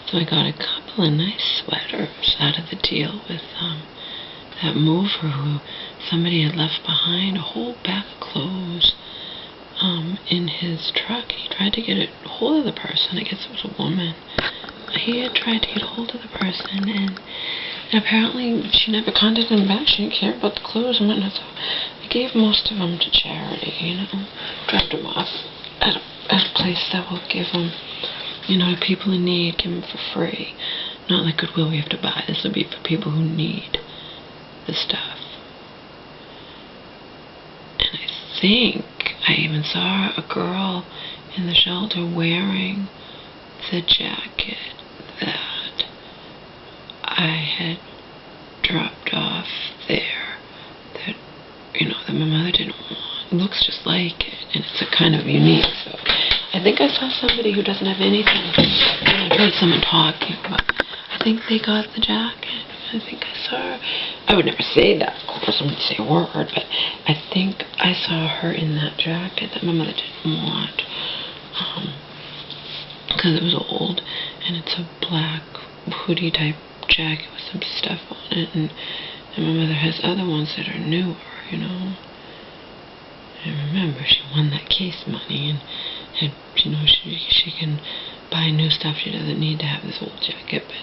So I got a couple of nice sweaters out of the deal with that mover who somebody had left behind a whole bag of clothes in his truck. He tried to get a hold of the person. I guess it was a woman. He had tried to get a hold of the person, and apparently she never contacted him back. She didn't care about the clothes and whatnot, so I gave most of them to charity, dropped them off at a place that will give them, to people in need, give them for free. Not like Goodwill we have to buy. This will be for people who need the stuff. And I think I even saw a girl in the shelter wearing the jacket that I had dropped off there, that my mother didn't want. It looks just like it, and it's a kind of unique. So I think I saw somebody who doesn't have anything, and I heard someone talking about, I think they got the jacket. I think I saw her. I would never say that, of course, I wouldn't say a word, but I think I saw her in that jacket that my mother didn't want, because it was old, and it's a black hoodie type jacket with some stuff on it, and my mother has other ones that are newer, And remember, she won that case money, and she can buy new stuff. She doesn't need to have this old jacket, but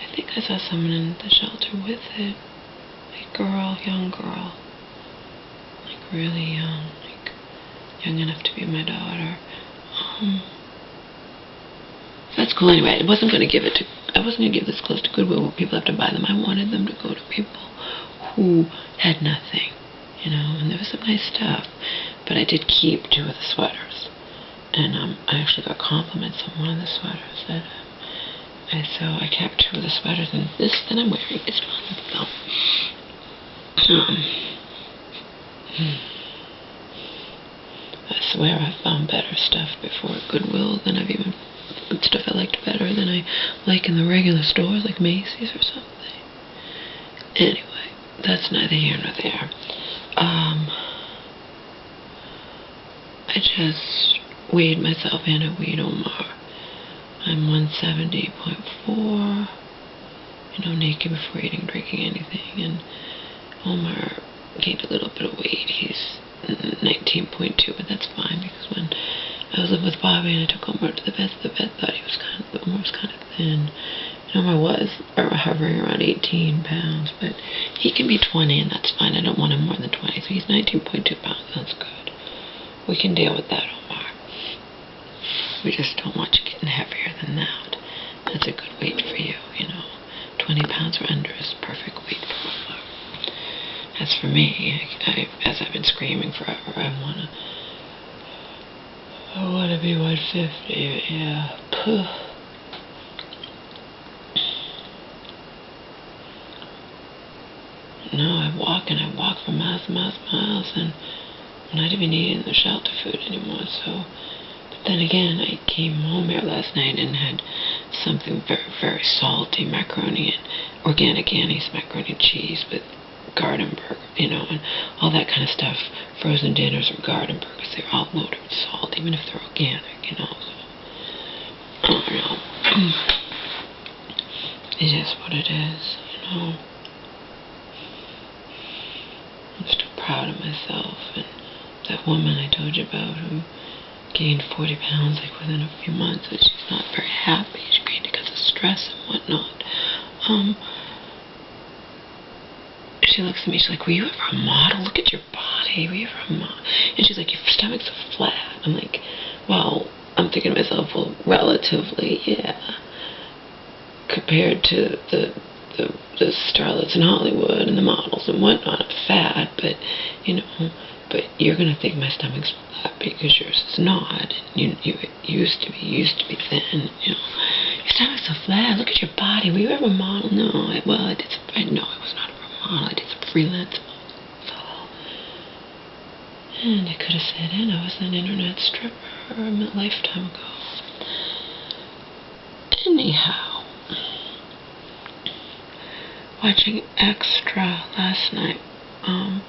I think I saw someone in the shelter with it, young girl, really young, young enough to be my daughter. That's cool. Anyway, I wasn't going to give this clothes to Goodwill where people have to buy them. I wanted them to go to people who had nothing, and there was some nice stuff. But I did keep 2 of the sweaters, and I actually got compliments on one of the sweaters and so I kept 2 of the sweaters, and this that I'm wearing is one of them. I swear I've found better stuff before at Goodwill than I've even stuff I liked better than I like in the regular stores like Macy's or something. Anyway, that's neither here nor there. I just weighed myself in at Weed Omar. I'm 170.4, naked before eating, drinking anything, and Omar gained a little bit of weight. He's 19.2, but that's fine, because when I was living with Bobby and I took Omar to the vet thought Omar was kind of thin. Omar was hovering around 18 pounds, but he can be 20, and that's fine. I don't want him more than 20, so he's 19.2 pounds. That's good. We can deal with that, Omar. We just don't want you getting heavier than that. That's a good weight for you, 20 pounds or under is perfect weight for Omar. As for me, as I've been screaming forever, I want to be 150, yeah. No, I walk for miles and miles and miles, and I'm not even eating the shelter food anymore, so. But then again, I came home here last night and had something very, very salty macaroni and organic Annie's macaroni and cheese with garden burger, and all that kind of stuff. Frozen dinners or garden burgers, they're all loaded with salt, even if they're organic, so. I don't know. It is what it is, I'm still proud of myself, and that woman I told you about who gained 40 pounds within a few months, but she's not very happy. She gained it because of stress and whatnot. She looks at me, she's like, were you ever a model? Look at your body, were you ever a model? And she's like, your stomach's so flat. I'm like, well, I'm thinking to myself, well, relatively, yeah, compared to the starlets in Hollywood and the models and whatnot, I'm fat, but, but you're going to think my stomach's flat because yours is not. You used to be thin, Your stomach's so flat, look at your body, were you ever a model? No, I was not a model, I did some freelance model. And I could have said, I was an internet stripper a lifetime ago. Anyhow, watching Extra last night, and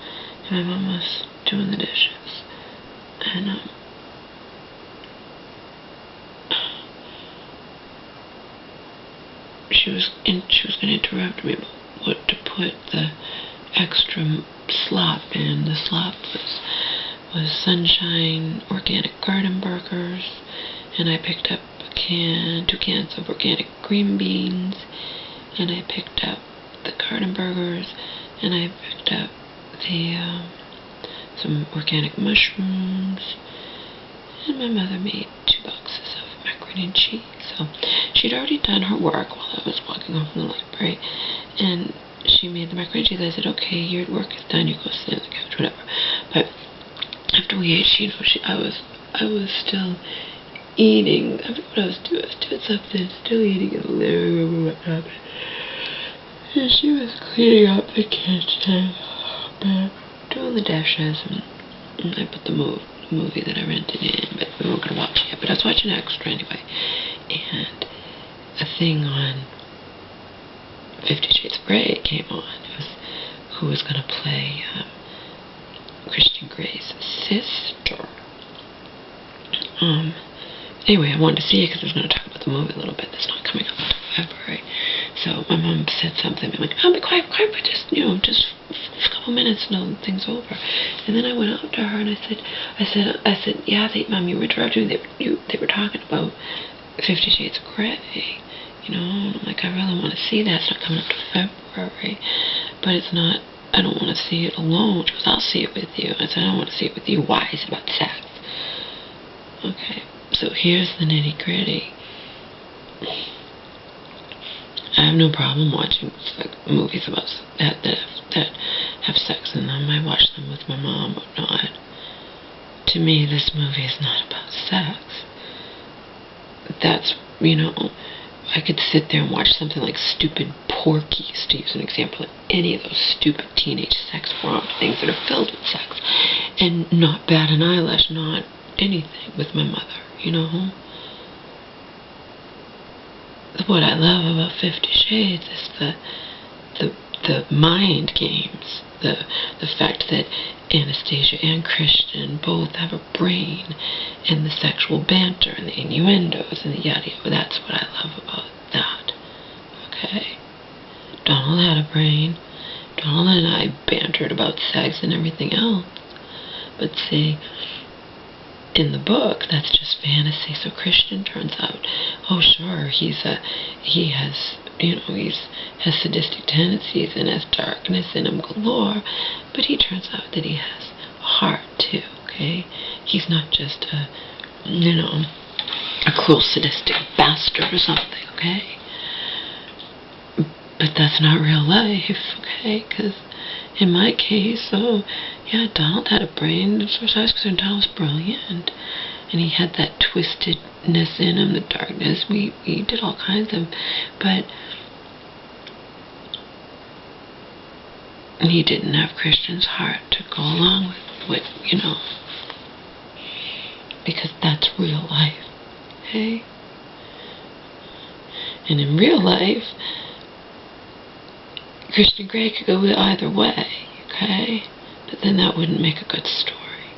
my mom was doing the dishes, and she was going to interrupt me about what to put the extra slop in. The slop was Sunshine organic garden burgers, and I picked up 2 cans of organic green beans, and I picked up the garden burgers, and I picked up the some organic mushrooms, and my mother made 2 boxes of macaroni and cheese. So she'd already done her work while I was walking home from the library, and she made the macaroni and cheese. I said, okay, your work is done, you go sit on the couch, whatever. But after we ate, I was still eating. I forgot what I was doing. I was doing something, still eating in the living room or whatnot. And she was cleaning up the kitchen, doing the dishes, and I put the movie that I rented in, but we weren't going to watch it yet. But I was watching Extra anyway, and a thing on 50 Shades of Grey came on. It was who was going to play Christian Grey's sister. Anyway, I wanted to see it because I was going to talk about the movie a little bit. That's not coming up until February. So my mom said something. I'm like, oh, be quiet, but just a couple minutes and the thing's over. And then I went up to her and I said, yeah, Mom, you were interrupting me. They were talking about 50 Shades of Grey. And I'm like, I really want to see that. It's not coming up till February. But it's not, I don't want to see it alone. She goes, I'll see it with you. I said, I don't want to see it with you. Why? Is it about sex? Okay, so here's the nitty-gritty. I have no problem watching movies about that have sex in them. I watch them with my mom, whatnot. To me, this movie is not about sex. That's, I could sit there and watch something like Stupid Porky's, to use an example, any of those stupid teenage sex romp things that are filled with sex, and not bat an eyelash, not anything with my mother, What I love about 50 Shades is the mind games, the fact that Anastasia and Christian both have a brain, and the sexual banter and the innuendos and the yada yada. That's what I love about that. Okay, Donald had a brain. Donald and I bantered about sex and everything else. But see, in the book, that's just fantasy. So Christian turns out, oh sure, he has sadistic tendencies and has darkness in him galore, but he turns out that he has a heart too, okay? He's not just a cruel sadistic bastard or something, okay? But that's not real life, okay? Because in my case, yeah, Donald had a brain. As far as I was concerned, Donald was brilliant. And he had that twistedness in him, the darkness. We did all kinds of... But he didn't have Christian's heart to go along with what, because that's real life, okay? And in real life, Christian Grey could go either way, okay? But then that wouldn't make a good story.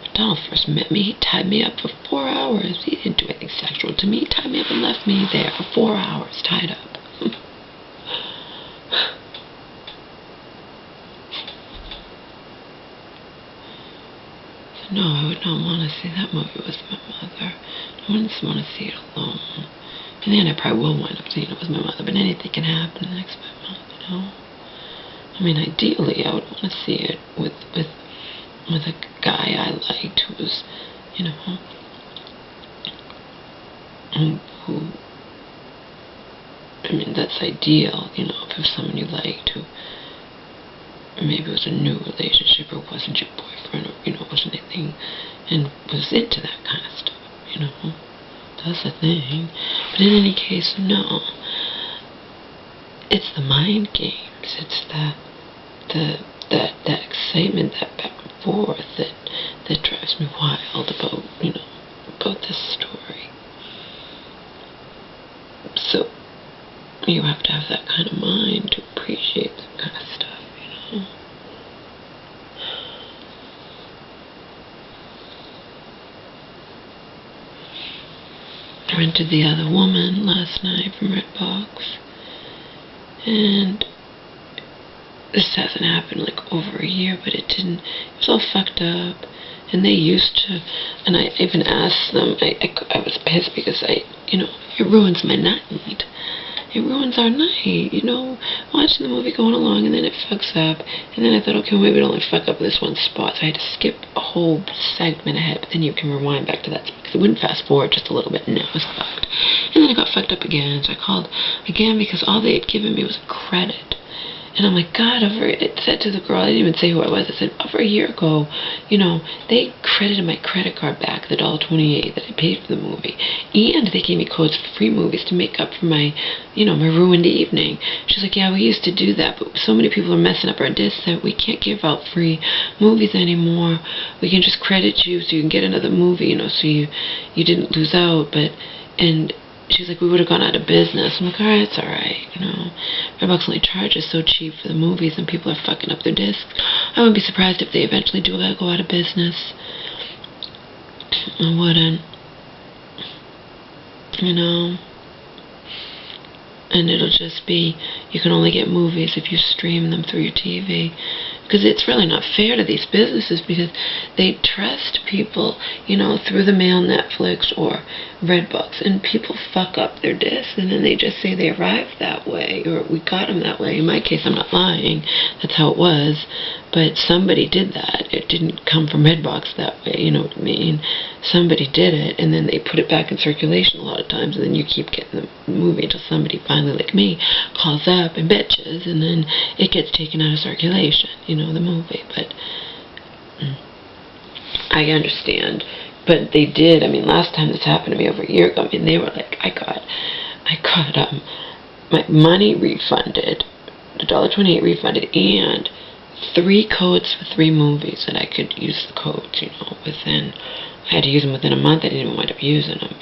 When Donald first met me, he tied me up for 4 hours. He didn't do anything sexual to me. He tied me up and left me there for 4 hours, tied up. So no, I would not want to see that movie with my mother. I wouldn't want to see it alone. In the end, I probably will wind up seeing it with my mother, but anything can happen in the next 5 months, I mean, ideally, I would want to see it with a guy I liked who was, who, I mean, that's ideal, if it was someone you liked who maybe it was a new relationship or wasn't your boyfriend or, wasn't anything and was into that kind of stuff, That's the thing. But in any case, no. It's the mind games. It's that excitement, that back and forth that drives me wild about, about this story. So you have to have that kind of mind to appreciate that kind of stuff, I rented The Other Woman last night from Redbox, and this hasn't happened like over a year, but it didn't. It was all fucked up, and they used to. And I even asked them. I was pissed because it ruins my night. It ruins our night, watching the movie going along, and then it fucks up. And then I thought, okay, well, maybe it'll only fuck up this one spot, so I had to skip a whole segment ahead, but then you can rewind back to that spot, because it wouldn't fast forward just a little bit, and now it was fucked. And then it got fucked up again, so I called again, because all they had given me was a credit. And I'm like, God, it said to the girl, I didn't even say who I was, I said, over a year ago, they credited my credit card back, the $1.28 that I paid for the movie, and they gave me codes for free movies to make up for my, my ruined evening. She's like, yeah, we used to do that, but so many people are messing up our discs that we can't give out free movies anymore. We can just credit you so you can get another movie, so you didn't lose out, and she's like, we would have gone out of business. I'm like, alright, it's alright, Redbox only charges so cheap for the movies, and people are fucking up their discs. I wouldn't be surprised if they eventually do go out of business. I wouldn't. And it'll just be, you can only get movies if you stream them through your TV. Because it's really not fair to these businesses, because they trust people, through the mail, Netflix, or Redbox, and people fuck up their discs, and then they just say they arrived that way, or we got them that way. In my case, I'm not lying. That's how it was. But somebody did that. It didn't come from Redbox that way, you know what I mean? Somebody did it, and then they put it back in circulation a lot of times, and then you keep getting the movie until somebody finally, like me, calls up and bitches, and then it gets taken out of circulation, the movie. But I understand. But they did. Last time this happened to me over a year ago, they were like, I got my money refunded, the $1.28 refunded, and 3 codes for 3 movies, that I could use the codes, within. I had to use them within a month. I didn't even wind up using them,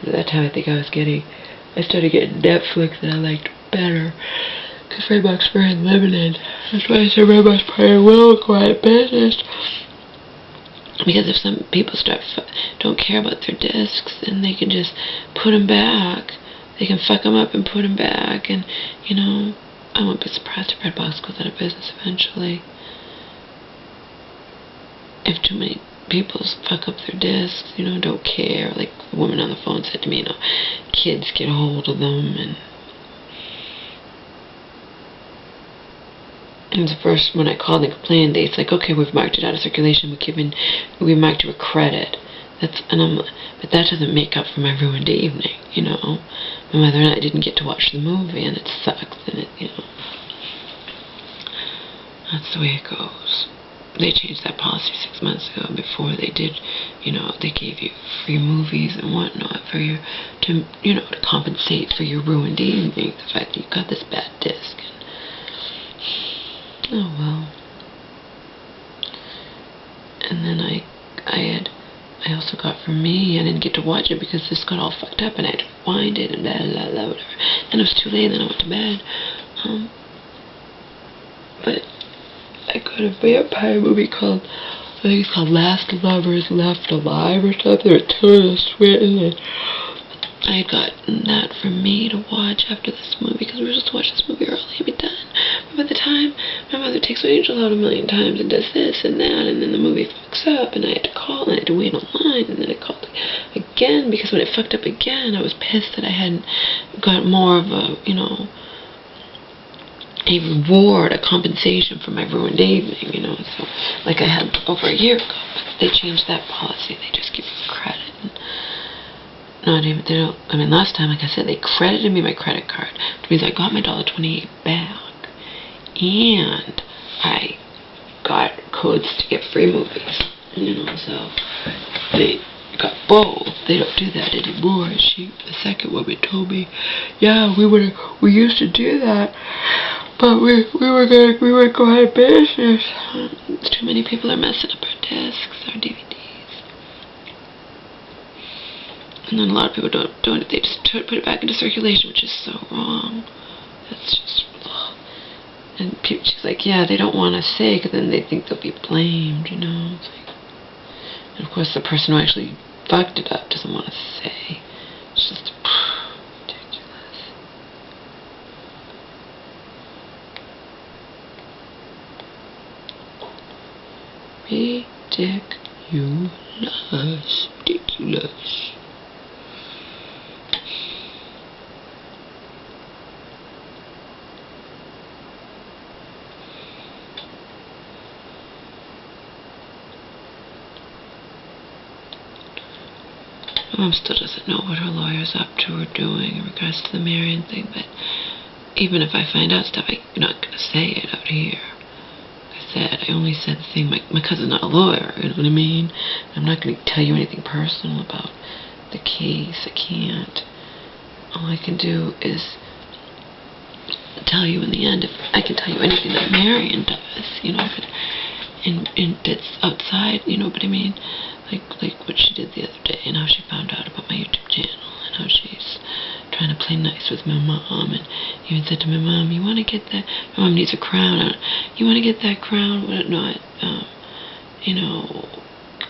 At that time, I think I started getting Netflix that I liked better, because Redbox very limited. That's why I said Redbox probably will go out of business. Because if some people don't care about their discs, then they can just put them back. They can fuck them up and put them back, and, I won't be surprised if Redbox goes out of business eventually. If too many people fuck up their discs, don't care. Like the woman on the phone said to me, kids get a hold of them, and the first, when I called and complained, it's like, okay, we've marked it out of circulation, we marked you a credit. But that doesn't make up for my ruined evening, And whether or not I didn't get to watch the movie, and it sucks, and that's the way it goes. They changed that policy 6 months ago. Before they did, they gave you free movies and whatnot to compensate for your ruined evening, the fact that you got this bad disc. Oh well. And then I also got for me, I didn't get to watch it because this got all fucked up, and I had to rewind it and blah blah blah whatever. And it was too late, and then I went to bed. But I got a vampire movie called, I think it's called Last Lovers Left Alive or something, or Tilda Swinton, and I had gotten that for me to watch after this movie, because we were supposed to watch this movie early and be done. But by the time my mother takes my angel out a million times and does this and that, and then the movie fucks up, and I had to call, and I had to wait online, and then I called again, because when it fucked up again, I was pissed that I hadn't got more of a, a reward, a compensation for my ruined evening, so, like I had over a year ago. But they changed that policy. They just give you credit. And last time, like I said, they credited me my credit card, which means I got my $1.28 back, and I got codes to get free movies, so they got both. They don't do that anymore. The second woman told me, yeah, we used to do that, but we were go out of business. Too many people are messing up our discs, our DVDs. And then a lot of people don't it. They just put it back into circulation, which is so wrong. That's just, ugh. And she's like, yeah, they don't want to say, because then they think they'll be blamed, It's like, and of course, the person who actually fucked it up doesn't want to say. Ridiculous. My mom still doesn't know what her lawyer's up to or doing in regards to the Marion thing, but even if I find out stuff, I'm not going to say it out here. Like I said, I only said the thing, my cousin's not a lawyer, you know what I mean? I'm not going to tell you anything personal about the case. I can't. All I can do is tell you in the end, if I can tell you anything that Marion does, you know, but and that's outside, you know what I mean? Like what she did the other day, and how she found out about my YouTube channel, and how she's trying to play nice with my mom, and even said to my mom, you want to get that, my mom needs a crown, you want to get that crown, what not, you know,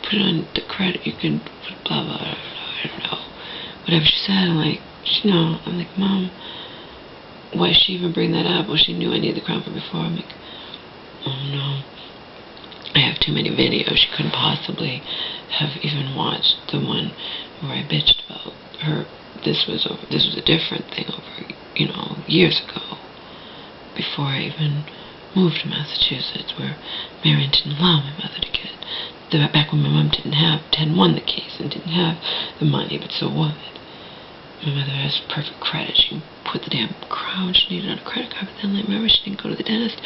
put it on the credit, you can, blah, blah, blah, I don't know, whatever she said, I'm like, you know, I'm like, Mom, why did she even bring that up? Well, she knew I needed the crown from before. I'm like, oh no, I have too many videos. She couldn't possibly have even watched the one where I bitched about her. This was a different thing over, you know, years ago, before I even moved to Massachusetts, where Marion didn't allow my mother to get back when my mom hadn't won the case and didn't have the money, but so what? My mother has perfect credit. She can put the damn crown she needed on a credit card, but then, like, remember, she didn't go to the dentist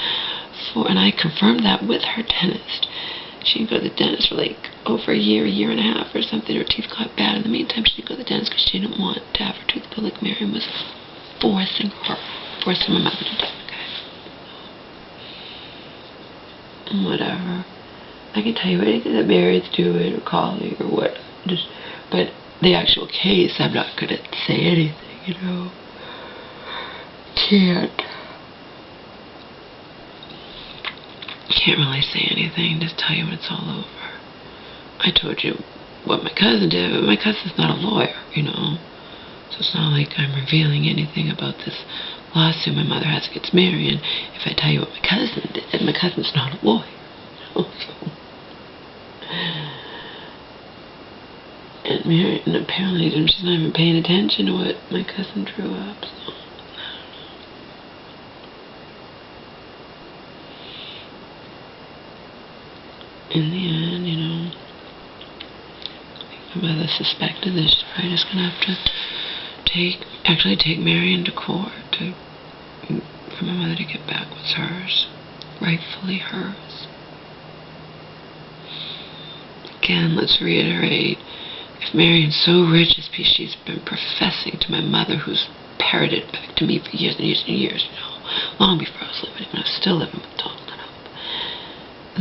and I confirmed that with her dentist. She didn't go to the dentist for like over a year and a half or something. Her teeth got bad. In the meantime, she didn't go to the dentist because she didn't want to have her tooth pulled like Marion was forcing my mother to do. Okay. Whatever. I can tell you anything that Marion's doing or calling or what. But the actual case, I'm not going to say anything, you know. Can't really say anything, just tell you when it's all over. I told you what my cousin did, but my cousin's not a lawyer, you know. So it's not like I'm revealing anything about this lawsuit my mother has against Marion. If I tell you what my cousin did, my cousin's not a lawyer. And Marion, apparently, she's not even paying attention to what my cousin drew up, so. In the end, you know, my mother suspected that she's probably just going to have to take Marion to court for my mother to get back what's hers, rightfully hers. Again, let's reiterate, if Marion's so rich as she's been professing to my mother, who's parroted back to me for years and years and years, you know, long before I was living, when I was still living with Donald and Hope,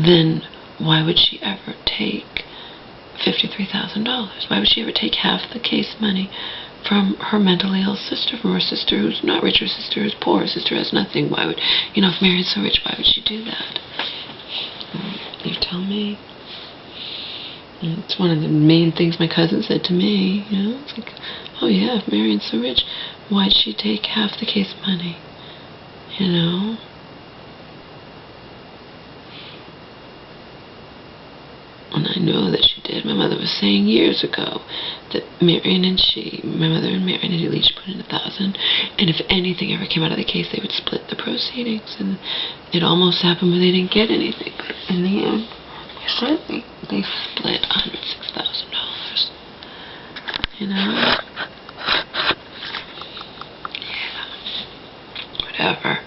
then why would she ever take $53,000? Why would she ever take half the case money from her mentally ill sister, from her sister who's not rich, her sister is poor, her sister has nothing? Why would, you know, if Marion's so rich, why would she do that? You tell me. And it's one of the main things my cousin said to me, you know, it's like, oh yeah, if Marion's so rich, why'd she take half the case money? You know? And I know that she did. My mother was saying years ago that Marion and my mother and Marion had each put in $1,000, and if anything ever came out of the case, they would split the proceedings. And it almost happened where they didn't get anything, but in the end, they split $106,000. You know? Yeah. Whatever.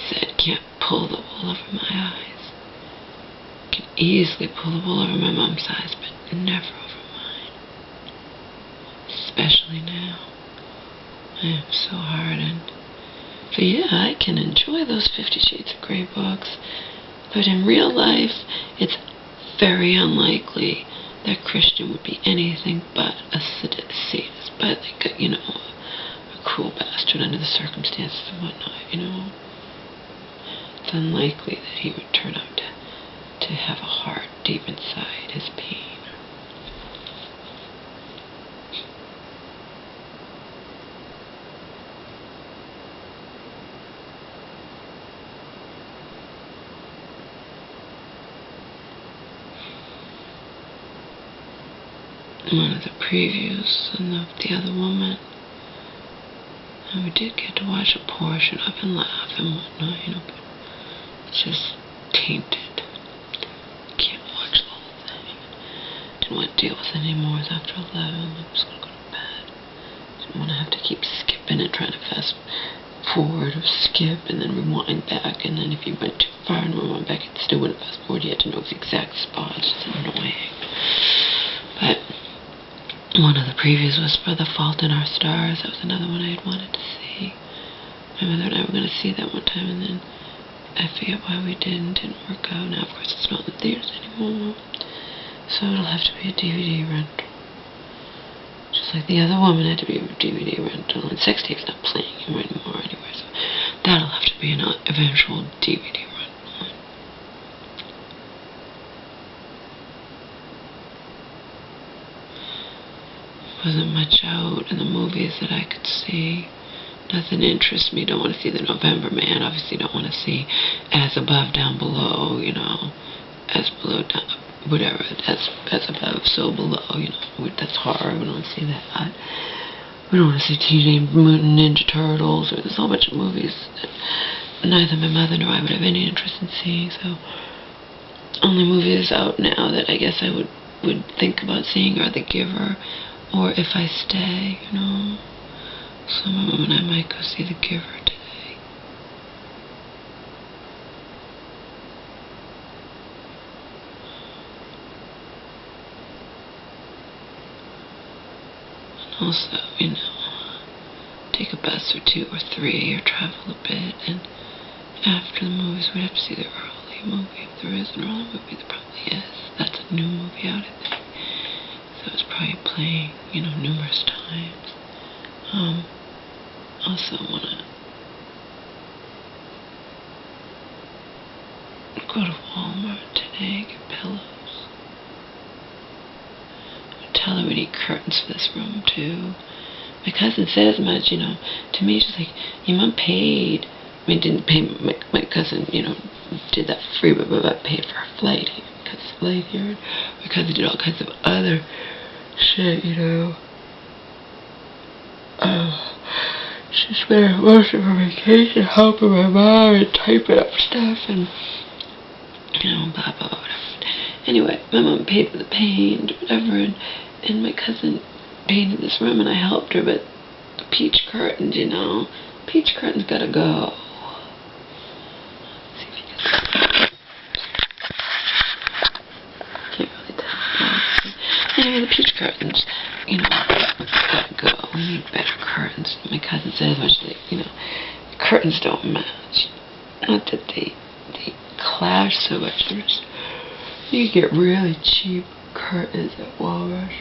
Said can't pull the wool over my eyes. Can easily pull the wool over my mom's eyes, but never over mine. Especially now. I am so hardened. But yeah, I can enjoy those 50 Shades of Grey books, but in real life, it's very unlikely that Christian would be anything but a sadist, but like you know, a cruel bastard under the circumstances and whatnot, you know. It's unlikely that he would turn out to have a heart deep inside his pain. one of the previews and of the other woman. And we did get to watch a portion of it and laugh and whatnot, but it's just tainted. Can't watch the whole thing. Didn't want to deal with it anymore. It's after 11. I'm just going to go to bed. Didn't want to have to keep skipping and trying to fast forward or skip and then rewind back. And then if you went too far and rewind back, it still wouldn't fast forward. You had to know the exact spot. It's just annoying. But one of the previews was for The Fault in Our Stars. That was another one I had wanted to see. My mother and I were going to see that one time, and then I forget why we didn't work out. Now, of course, it's not in the theaters anymore, so it'll have to be a DVD rental. Just like The Other Woman had to be a DVD rental, and Sex Tape's not playing anymore anyway, so that'll have to be an eventual DVD rental. Wasn't much out in the movies that I could see. Nothing interests me. Don't want to see The November Man. Obviously don't want to see As Above, Down Below, As Below, down, whatever. As Above, So Below, that's horror. We don't want to see that. We don't want to see Teenage Mutant Ninja Turtles. There's a whole bunch of movies that neither my mother nor I would have any interest in seeing, so only movies out now that I guess I would think about seeing are The Giver, or If I Stay, So my mom and I might go see The Giver today. And also, take a bus or 2 or 3 or travel a bit, and after the movies we'd have to see the early movie. If there is an early movie, there probably is. That's a new movie out, I think. So it's probably playing, numerous times. Also want to go to Walmart today, get pillows. I'll tell her we need curtains for this room too. My cousin said as much, to me she's like, your mom paid. Didn't pay, my cousin, did that for free, but paid for her flight here, because flight here. My cousin did all kinds of other shit, She spent most of her vacation helping my mom and typing up stuff and, blah, blah, blah, whatever. Anyway, my mom paid for the paint, whatever, and my cousin painted this room and I helped her, but the peach curtains, peach curtains gotta go. Let's see if you can can't really tell. Anyway, the peach curtains, gotta go. We need better curtains. My cousin says much curtains don't match. Not that they clash so much. You can get really cheap curtains at Walmart.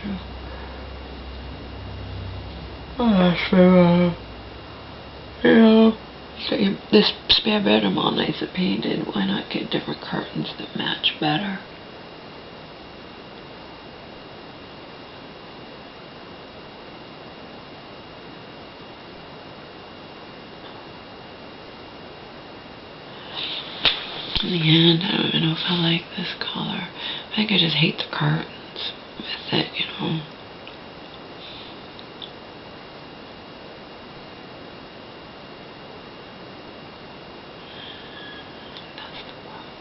So this spare bedroom all nice and painted. Why not get different curtains that match better? In the end, I don't even know if I like this color. I think I just hate the curtains with it, That's the problem.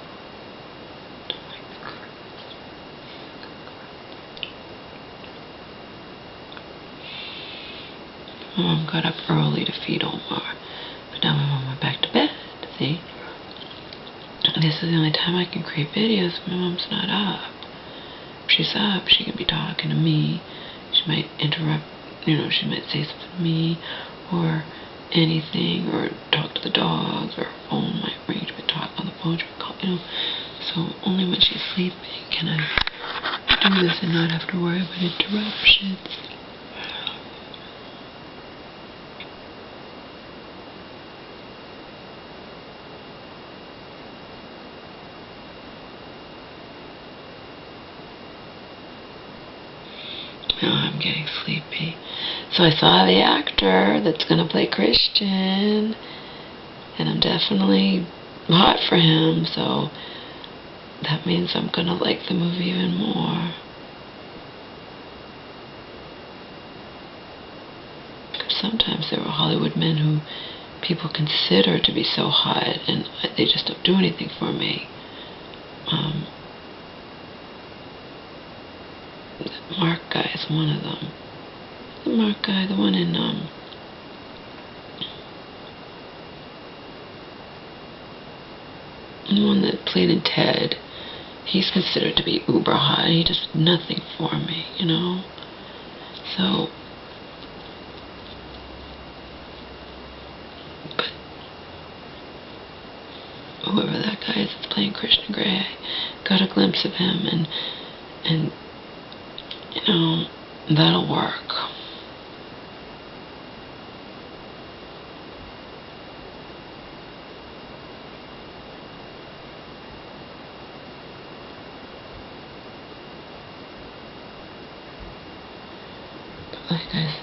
Don't like the curtains. My mom got up early to feed Omar, but now my mom went back to bed, see? This is the only time I can create videos when my mom's not up. If she's up, she can be talking to me. She might interrupt, she might say something to me, or anything, or talk to the dogs, or her phone might ring, she might talk on the phone, she might call, So only when she's sleeping can I do this and not have to worry about interruptions. Now I'm getting sleepy. So I saw the actor that's going to play Christian, and I'm definitely hot for him, so that means I'm going to like the movie even more. sometimes there are Hollywood men who people consider to be so hot, and they just don't do anything for me. The Mark guy is one of them. The Mark guy, the one in the one that played in Ted, he's considered to be uber hot. He does nothing for me, you know. So, but whoever that guy is that's playing Christian Grey, I got a glimpse of him, and you know, that'll work. But like I said,